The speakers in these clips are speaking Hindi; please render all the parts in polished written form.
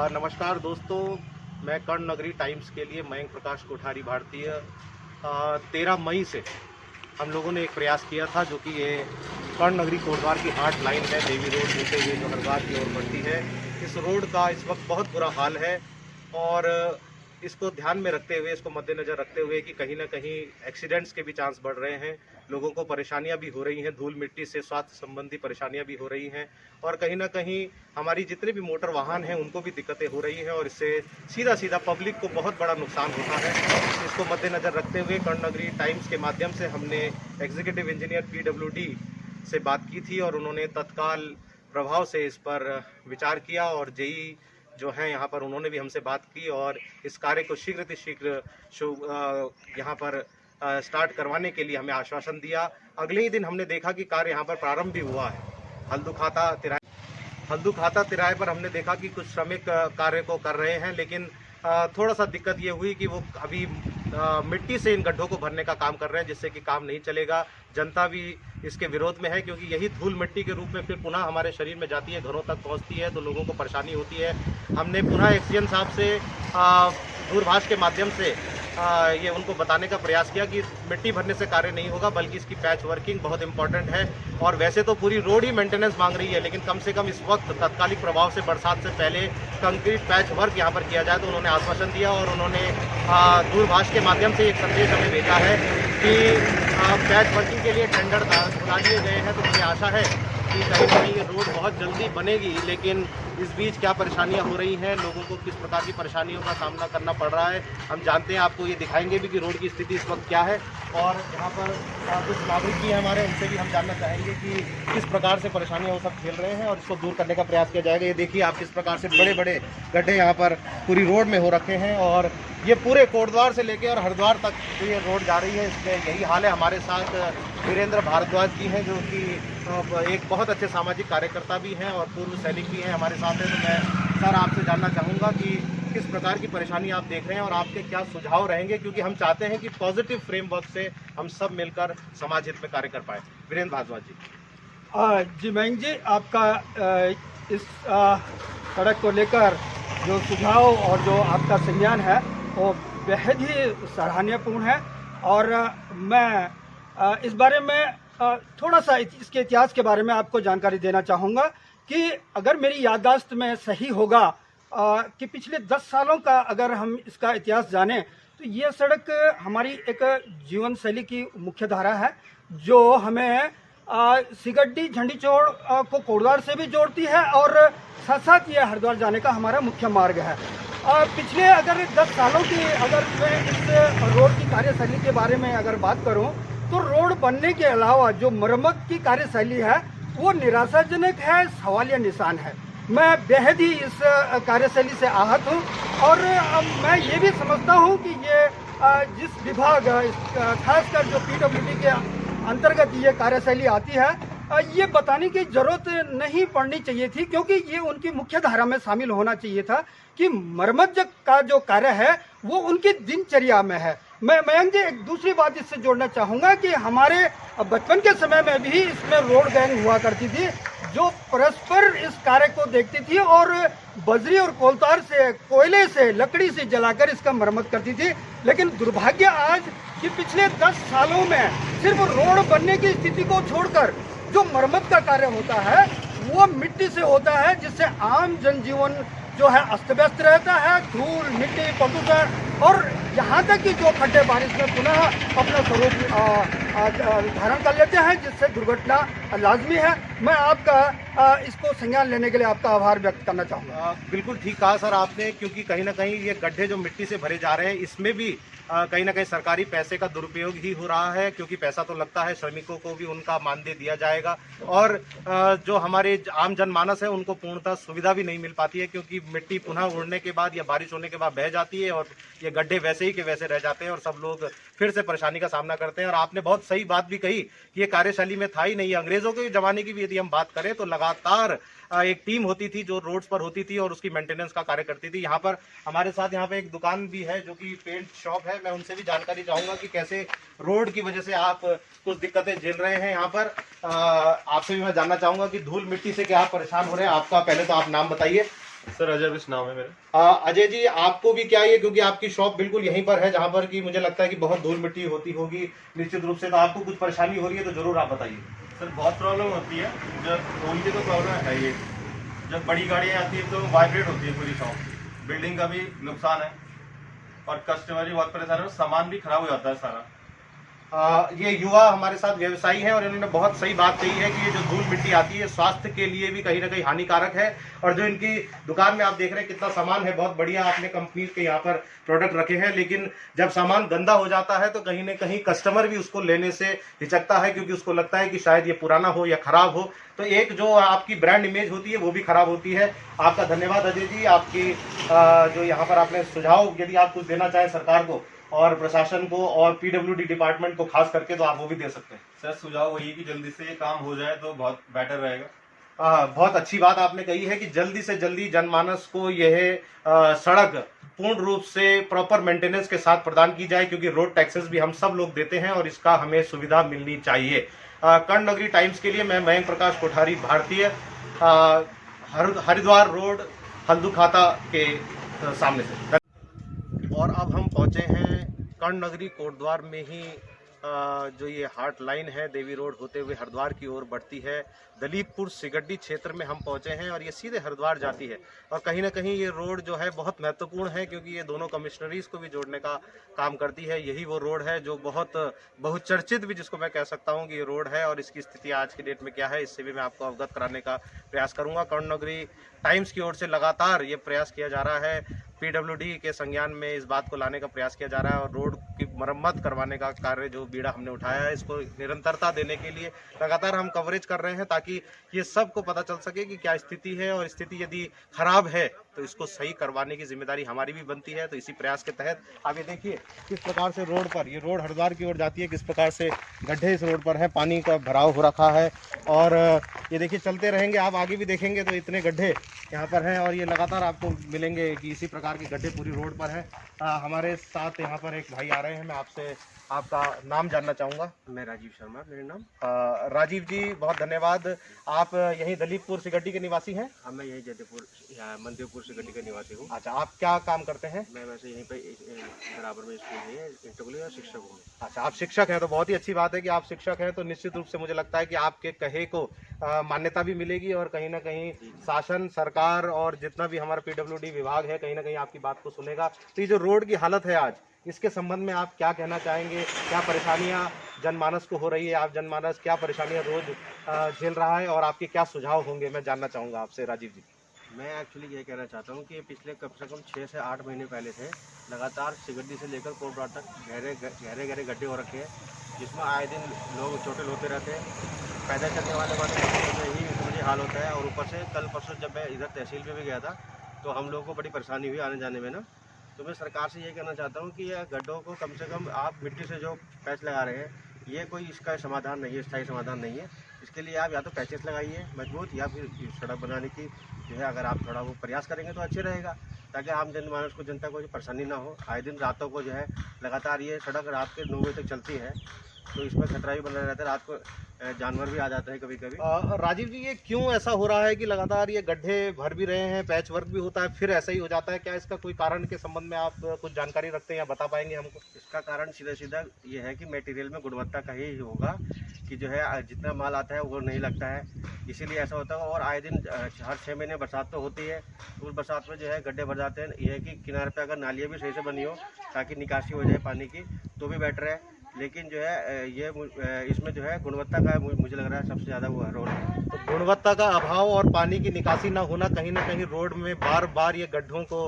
नमस्कार दोस्तों, मैं कर्ण नगरी टाइम्स के लिए मयंक प्रकाश कोठारी भारतीय 13 मई से हम लोगों ने एक प्रयास किया था, जो कि ये कर्ण नगरी कोटद्वार की हार्ट लाइन है, देवी रोड होते हुए जो हरिद्वार की ओर बढ़ती है। इस रोड का इस वक्त बहुत बुरा हाल है और इसको ध्यान में रखते हुए, इसको मद्देनज़र रखते हुए कि कहीं ना कहीं एक्सीडेंट्स के भी चांस बढ़ रहे हैं, लोगों को परेशानियां भी हो रही हैं, धूल मिट्टी से स्वास्थ्य संबंधी परेशानियां भी हो रही हैं और कहीं ना कहीं हमारी जितने भी मोटर वाहन हैं उनको भी दिक्कतें हो रही हैं और इससे सीधा सीधा पब्लिक को बहुत बड़ा नुकसान होता है। इसको मद्देनज़र रखते हुए कर्ण नगरी टाइम्स के माध्यम से हमने एग्जीक्यूटिव इंजीनियर PWD से बात की थी और उन्होंने तत्काल प्रभाव से इस पर विचार किया और JE जो हैं यहाँ पर उन्होंने भी हमसे बात की और इस कार्य को शीघ्र यहाँ पर स्टार्ट करवाने के लिए हमें आश्वासन दिया। अगले ही दिन हमने देखा कि कार्य यहाँ पर प्रारंभ भी हुआ है। हल्दू तिराहे पर हमने देखा कि कुछ श्रमिक कार्य को कर रहे हैं, लेकिन थोड़ा सा दिक्कत ये हुई कि वो अभी मिट्टी से इन गड्ढों को भरने का काम कर रहे हैं, जिससे कि काम नहीं चलेगा। जनता भी इसके विरोध में है क्योंकि यही धूल मिट्टी के रूप में फिर पुनः हमारे शरीर में जाती है, घरों तक पहुंचती है, तो लोगों को परेशानी होती है। हमने पुनः एक्सीएन साहब से दूरभाष के माध्यम से ये उनको बताने का प्रयास किया कि मिट्टी भरने से कार्य नहीं होगा, बल्कि इसकी पैच वर्किंग बहुत इंपॉर्टेंट है और वैसे तो पूरी रोड ही मेंटेनेंस मांग रही है, लेकिन कम से कम इस वक्त तत्कालिक प्रभाव से बरसात से पहले कंक्रीट पैच वर्क यहाँ पर किया जाए। तो उन्होंने आश्वासन दिया और उन्होंने दूरभाष के माध्यम से एक संदेश हमें भेजा है कि पैच वर्किंग के लिए टेंडर बुला लिए गए हैं। तो मुझे आशा है कि कहीं ना कहीं ये रोड बहुत जल्दी बनेगी, लेकिन इस बीच क्या परेशानियां हो रही हैं, लोगों को किस प्रकार की परेशानियों का सामना करना पड़ रहा है, हम जानते हैं। आपको ये दिखाएंगे भी कि रोड की स्थिति इस वक्त क्या है और यहाँ पर कुछ नागरिक भी हैं हमारे, उनसे भी हम जानना चाहेंगे कि किस प्रकार से परेशानियाँ वो सब झेल रहे हैं और इसको दूर करने का प्रयास किया जाएगा। ये देखिए आप किस प्रकार से बड़े बड़े गड्ढे यहाँ पर पूरी रोड में हो रखे हैं और ये पूरे कोटद्वार से लेकर और हरिद्वार तक ये रोड जा रही है। इसमें यही हाल है। हमारे साथ वीरेंद्र भारद्वाज जी हैं, जो कि एक बहुत अच्छे सामाजिक कार्यकर्ता भी हैं और पूर्व सैनिक भी हैं, हमारे साथ हैं। तो मैं सर आपसे जानना चाहूँगा कि किस प्रकार की परेशानी आप देख रहे हैं और आपके क्या सुझाव रहेंगे, क्योंकि हम चाहते हैं कि पॉजिटिव फ्रेमवर्क से हम सब मिलकर समाज हित में कार्य कर पाए। वीरेंद्र भारद्वाज जी। जी मयंक जी, आपका इस सड़क को लेकर जो सुझाव और जो आपका संज्ञान है वो बेहद ही सराहनीयपूर्ण है और मैं इस बारे में थोड़ा सा इसके इतिहास के बारे में आपको जानकारी देना चाहूँगा कि अगर मेरी याददाश्त में सही होगा कि पिछले 10 सालों का अगर हम इसका इतिहास जानें तो ये सड़क हमारी एक जीवन शैली की मुख्य धारा है, जो हमें सिगड्डी झंडीचोड़ को कोटद्वार से भी जोड़ती है और साथ साथ ये हरिद्वार जाने का हमारा मुख्य मार्ग है। पिछले अगर 10 सालों की अगर मैं इस रोड की कार्यशैली के बारे में अगर बात करूं तो रोड बनने के अलावा जो मरम्मत की कार्यशैली है वो निराशाजनक है, सवालिया निशान है। मैं बेहद ही इस कार्यशैली से आहत हूं और मैं ये भी समझता हूं कि ये जिस विभाग खासकर जो PWD के अंतर्गत ये कार्यशैली आती है, ये बताने की जरूरत नहीं पड़नी चाहिए थी, क्योंकि ये उनकी मुख्य धारा में शामिल होना चाहिए था कि मरम्मत का जो कार्य है वो उनकी दिनचर्या में है। मैं मयंक जी एक दूसरी बात इससे जोड़ना चाहूँगा कि हमारे बचपन के समय में भी इसमें रोड गैंग हुआ करती थी, जो परस्पर इस कार्य को देखती थी और बजरी और कोलतार से, कोयले से, लकड़ी से जलाकर इसका मरम्मत करती थी। लेकिन दुर्भाग्य आज कि पिछले 10 सालों में सिर्फ रोड बनने की स्थिति को छोड़कर जो मरम्मत का कार्य होता है वो मिट्टी से होता है, जिससे आम जनजीवन जो है अस्त व्यस्त रहता है। धूल, मिट्टी, प्रदूषण और यहाँ तक कि जो खड्डे बारिश में पुनः अपना स्वरूप धारण कर लेते हैं, जिससे दुर्घटना लाजमी है। मैं आपका इसको संज्ञान लेने के लिए आपका आभार व्यक्त करना चाहूँगा। बिल्कुल ठीक कहा सर आपने, क्योंकि कहीं ना कहीं ये गड्ढे जो मिट्टी से भरे जा रहे हैं, इसमें भी कहीं ना कहीं सरकारी पैसे का दुरुपयोग ही हो रहा है, क्योंकि पैसा तो लगता है, श्रमिकों को भी उनका मानदेय दिया जाएगा और जो हमारे आम जनमानस है उनको पूर्णतः सुविधा भी नहीं मिल पाती है, क्योंकि मिट्टी पुनः उड़ने के बाद या बारिश होने के बाद बह जाती है और ये गड्ढे वैसे ही के वैसे रह जाते हैं और सब लोग फिर से परेशानी का सामना करते हैं। और आपने बहुत सही बात भी कही कि ये कार्यशैली में था ही नहीं। अंग्रेजों के ज़माने की भी यदि हम बात करें तो लगातार एक टीम होती थी जो रोड्स पर होती थी और उसकी मेंटेनेंस का कार्य करती थी। यहाँ पर हमारे साथ यहाँ पे एक दुकान भी है जो कि पेंट शॉप है। मैं उनसे भी जानकारी चाहूँगा कि कैसे रोड की वजह से आप कुछ दिक्कतें झेल रहे हैं। यहाँ पर आपसे भी मैं जानना चाहूँगा कि धूल मिट्टी से क्या आप परेशान हो रहे हैं। आपका पहले तो आप नाम बताइए। सर अजय बिश नाम है मेरा। अजय जी, आपको भी क्या ये, क्योंकि आपकी शॉप बिल्कुल यहीं पर है जहां पर कि मुझे लगता है कि बहुत धूल मिट्टी होती होगी निश्चित रूप से, तो आपको कुछ परेशानी हो रही है तो जरूर आप बताइए। सर बहुत प्रॉब्लम होती है, जब धूल की तो प्रॉब्लम है ये, जब बड़ी गाड़ियाँ आती है तो वाइब्रेट होती है पूरी शॉप, बिल्डिंग का भी नुकसान है और कस्टमर भी बहुत परेशान है, सामान भी खराब हो जाता है सारा। ये युवा हमारे साथ व्यवसायी हैं और इन्होंने बहुत सही बात कही है कि ये जो धूल मिट्टी आती है स्वास्थ्य के लिए भी कहीं ना कहीं हानिकारक है। और जो इनकी दुकान में आप देख रहे हैं कितना सामान है, बहुत बढ़िया आपने कंपनी के यहाँ पर प्रोडक्ट रखे हैं, लेकिन जब सामान गंदा हो जाता है तो कहीं ना कहीं कस्टमर भी उसको लेने से हिचकता है, क्योंकि उसको लगता है कि शायद ये पुराना हो या खराब हो, तो एक जो आपकी ब्रांड इमेज होती है वो भी खराब होती है। आपका धन्यवाद अजय जी, आपकी जो यहाँ पर आपने सुझाव, यदि आप कुछ देना चाहें सरकार को और प्रशासन को और पीडब्ल्यूडी डिपार्टमेंट को खास करके, तो आप वो भी दे सकते हैं। सर सुझाव वही कि जल्दी से ये काम हो जाए तो बहुत बेटर रहेगा। बहुत अच्छी बात आपने कही है कि जल्दी से जल्दी जनमानस को यह सड़क पूर्ण रूप से प्रॉपर मेंटेनेंस के साथ प्रदान की जाए, क्योंकि रोड टैक्सेस भी हम सब लोग देते हैं और इसका हमें सुविधा मिलनी चाहिए। कर्ण नगरी टाइम्स के लिए मैं मयंक प्रकाश कोठारी, भारतीय, हरिद्वार रोड, हल्दू खाता के सामने से। और अब हम पहुंचे हैं कर्ण नगरी कोटद्वार में ही, जो ये हार्ट लाइन है देवी रोड होते हुए हरिद्वार की ओर बढ़ती है, दलीपपुर सिगड्डी क्षेत्र में हम पहुंचे हैं और ये सीधे हरिद्वार जाती है। और कहीं ना कहीं ये रोड जो है बहुत महत्वपूर्ण है, क्योंकि ये दोनों कमिश्नरीज को भी जोड़ने का काम करती है। यही वो रोड है जो बहुत बहुचर्चित भी जिसको मैं कह सकता हूँ कि ये रोड है, और इसकी स्थिति आज की डेट में क्या है इससे भी मैं आपको अवगत कराने का प्रयास करूँगा। कर्ण नगरी टाइम्स की ओर से लगातार ये प्रयास किया जा रहा है, पीडब्ल्यूडी के संज्ञान में इस बात को लाने का प्रयास किया जा रहा है और रोड की मरम्मत करवाने का कार्य जो बीड़ा हमने उठाया है इसको निरंतरता देने के लिए लगातार हम कवरेज कर रहे हैं, ताकि ये सबको पता चल सके कि क्या स्थिति है, और स्थिति यदि खराब है तो इसको सही करवाने की जिम्मेदारी हमारी भी बनती है। तो इसी प्रयास के तहत आप ये देखिए किस प्रकार से रोड पर, ये रोड हरिद्वार की ओर जाती है, किस प्रकार से गड्ढे इस रोड पर है, पानी का भराव हो रखा है। और ये देखिए चलते रहेंगे, आप आगे भी देखेंगे तो इतने गड्ढे यहाँ पर हैं और ये लगातार आपको मिलेंगे कि इसी प्रकार के गड्ढे पूरी रोड पर हैं। हमारे साथ यहाँ पर एक भाई आ रहे हैं, मैं आपसे आपका नाम जानना चाहूँगा। मैं राजीव शर्मा, मेरे नाम। राजीव जी, बहुत धन्यवाद। आप यहीं दलीपपुर सिगड्डी के निवासी हैं? हाँ, मैं यहीं जयदेवपुर मंदेवपुर सिगड्डी का निवासी हूँ। अच्छा, आप क्या काम करते हैं? मैं वैसे यहीं पे बराबर में स्कूल है इंटरकॉलेज और शिक्षक हूँ। अच्छा, आप शिक्षक हैं, तो बहुत ही अच्छी बात है कि आप शिक्षक हैं, तो निश्चित रूप से मुझे लगता है कि आपके कहे को मान्यता भी मिलेगी और कहीं ना कहीं शासन, सरकार और जितना भी हमारा पीडब्ल्यूडी विभाग है कहीं ना कहीं आपकी बात को सुनेगा। तो ये जो रोड की हालत है आज, इसके संबंध में आप क्या कहना चाहेंगे? क्या परेशानियां जनमानस को हो रही है? आप जनमानस क्या परेशानियां रोज झेल रहा है और आपके क्या सुझाव होंगे, मैं जानना चाहूँगा आपसे राजीव जी। मैं एक्चुअली ये कहना चाहता हूँ कि पिछले कम से कम 6 से 8 महीने पहले से लगातार सिगड्डी से लेकर कोटद्वार तक गहरे गड्ढे हो रखे हैं, जिसमें आए दिन लोग चोटिल होते रहते हैं। पैदल चलने वाले ही मुझे हाल होता है। और ऊपर से कल परसों जब मैं इधर तहसील में भी गया था तो हम लोगों को बड़ी परेशानी हुई आने जाने में ना। तो मैं सरकार से ये कहना चाहता हूँ कि यह गड्ढों को कम से कम आप मिट्टी से जो पैच लगा रहे हैं, ये कोई इसका समाधान नहीं है, स्थायी समाधान नहीं है। इसके लिए आप या तो पैचेस लगाइए मजबूत, या फिर सड़क बनाने की जो है अगर आप थोड़ा वो प्रयास करेंगे तो अच्छे रहेगा, ताकि आम जनमानस को, जनता को परेशानी ना हो। आए दिन रातों को जो है लगातार ये सड़क रात के 9 बजे तक चलती है, तो इसमें खतरा भी बना रहता है। रात को जानवर भी आ जाते हैं कभी कभी। राजीव जी, ये क्यों ऐसा हो रहा है कि लगातार ये गड्ढे भर भी रहे हैं, पैच वर्क भी होता है, फिर ऐसा ही हो जाता है? क्या इसका कोई कारण के संबंध में आप कुछ जानकारी रखते हैं या बता पाएंगे हमको? इसका कारण सीधा ये है कि मटेरियल में गुणवत्ता का ही होगा कि जो है जितना माल आता है वो नहीं लगता है, इसीलिए ऐसा होता है। और आए दिन हर 6 महीने बरसात तो होती है, उस बरसात में जो है गड्ढे भर जाते हैं। ये है कि किनारे पे अगर नालियाँ भी सही से बनी हो ताकि निकासी हो जाए पानी की तो भी बेटर है, लेकिन जो है ये इसमें जो है गुणवत्ता का मुझे लग रहा है सबसे ज़्यादा वो रोल है। तो गुणवत्ता का अभाव और पानी की निकासी ना होना कहीं ना कहीं रोड में बार बार ये गड्ढों को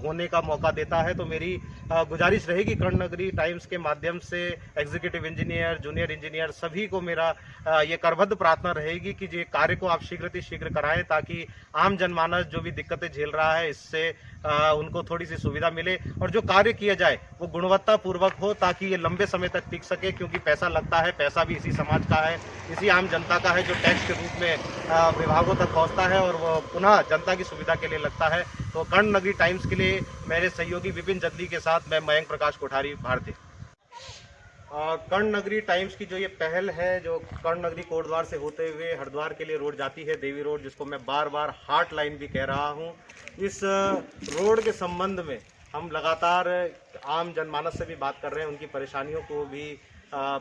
होने का मौका देता है। तो मेरी गुजारिश रहेगी कर्ण नगरी टाइम्स के माध्यम से एग्जीक्यूटिव इंजीनियर, जूनियर इंजीनियर सभी को मेरा ये करबद्ध प्रार्थना रहेगी कि ये कार्य को आप शीघ्र कराएं, ताकि आम जनमानस जो भी दिक्कतें झेल रहा है इससे उनको थोड़ी सी सुविधा मिले और जो कार्य किया जाए वो गुणवत्ता पूर्वक हो, ताकि ये लंबे समय तक टिक सके। क्योंकि पैसा लगता है, पैसा भी इसी समाज का है, इसी आम जनता का है, जो टैक्स के रूप में विभागों तक पहुंचता है और वो पुनः जनता की सुविधा के लिए लगता है। तो कर्ण नगरी टाइम्स के लिए मेरे सहयोगी विपिन जदली के साथ मैं मयंक प्रकाश कोठारी, भारतीय। कर्ण नगरी टाइम्स की जो ये पहल है, जो कर्ण नगरी कोटद्वार से होते हुए हरिद्वार के लिए रोड जाती है, देवी रोड, जिसको मैं बार बार हार्ट लाइन भी कह रहा हूँ, इस रोड के संबंध में हम लगातार आम जनमानस से भी बात कर रहे हैं, उनकी परेशानियों को भी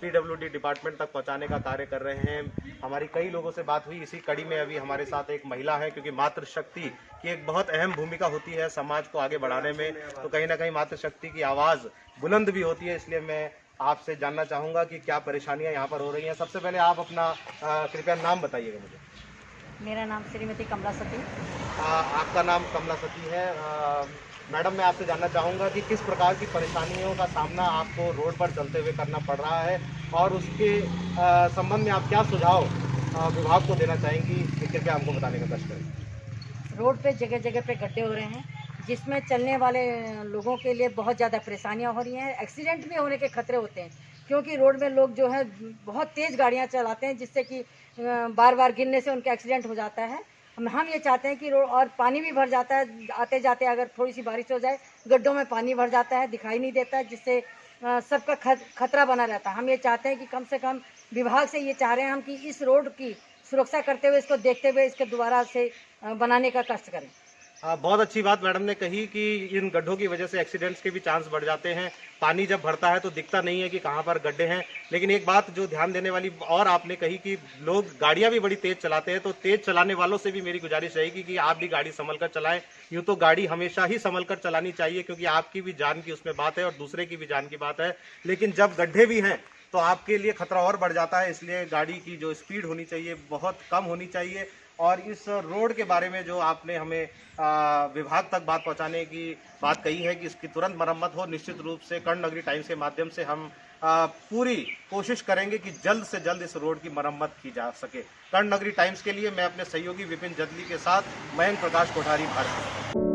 PWD डिपार्टमेंट तक पहुंचाने का कार्य कर रहे हैं। हमारी कई लोगों से बात हुई, इसी कड़ी में अभी हमारे साथ एक महिला है, क्योंकि मातृशक्ति की एक बहुत अहम भूमिका होती है समाज को आगे बढ़ाने में, तो कहीं ना कहीं मातृशक्ति की आवाज़ बुलंद भी होती है। इसलिए मैं आपसे जानना चाहूँगा कि क्या परेशानियाँ यहाँ पर हो रही हैं। सबसे पहले आप अपना कृपया नाम बताइएगा मुझे। मेरा नाम श्रीमती कमला सती। आपका नाम कमला सती है। मैडम, मैं आपसे जानना चाहूँगा कि किस प्रकार की परेशानियों का सामना आपको रोड पर चलते हुए करना पड़ रहा है, और उसके संबंध में आप क्या सुझाव विभाग को देना चाहेंगी, कृपया हमको बताने का कष्ट करें। रोड पे जगह जगह पे गड्ढे हो रहे हैं, जिसमें चलने वाले लोगों के लिए बहुत ज़्यादा परेशानियां हो रही हैं। एक्सीडेंट भी होने के खतरे होते हैं, क्योंकि रोड में लोग जो है बहुत तेज़ गाड़ियां चलाते हैं, जिससे कि बार बार गिरने से उनका एक्सीडेंट हो जाता है। हम ये चाहते हैं कि रोड, और पानी भी भर जाता है आते जाते, अगर थोड़ी सी बारिश हो जाए गड्ढों में पानी भर जाता है, दिखाई नहीं देता है, जिससे सबका खतरा बना रहता है। हम ये चाहते हैं कि कम से कम विभाग से ये चाह रहे हैं हम कि इस रोड की सुरक्षा करते हुए, इसको देखते हुए इसके दोबारा से बनाने का कष्ट करें। बहुत अच्छी बात मैडम ने कही कि इन गड्ढों की वजह से एक्सीडेंट्स के भी चांस बढ़ जाते हैं। पानी जब भरता है तो दिखता नहीं है कि कहाँ पर गड्ढे हैं। लेकिन एक बात जो ध्यान देने वाली और आपने कही कि लोग गाड़ियाँ भी बड़ी तेज़ चलाते हैं, तो तेज़ चलाने वालों से भी मेरी गुजारिश रहेगी कि आप भी गाड़ी संभल कर चलाएं। यूँ तो गाड़ी हमेशा ही संभल कर चलानी चाहिए, क्योंकि आपकी भी जान की उसमें बात है और दूसरे की भी जान की बात है। लेकिन जब गड्ढे भी हैं तो आपके लिए खतरा और बढ़ जाता है। इसलिए गाड़ी की जो स्पीड होनी चाहिए बहुत कम होनी चाहिए। और इस रोड के बारे में जो आपने हमें विभाग तक बात पहुंचाने की बात कही है कि इसकी तुरंत मरम्मत हो, निश्चित रूप से कर्ण नगरी टाइम्स के माध्यम से हम पूरी कोशिश करेंगे कि जल्द से जल्द इस रोड की मरम्मत की जा सके। कर्ण नगरी टाइम्स के लिए मैं अपने सहयोगी विपिन जदली के साथ मयंक प्रकाश कोठारी, भारत।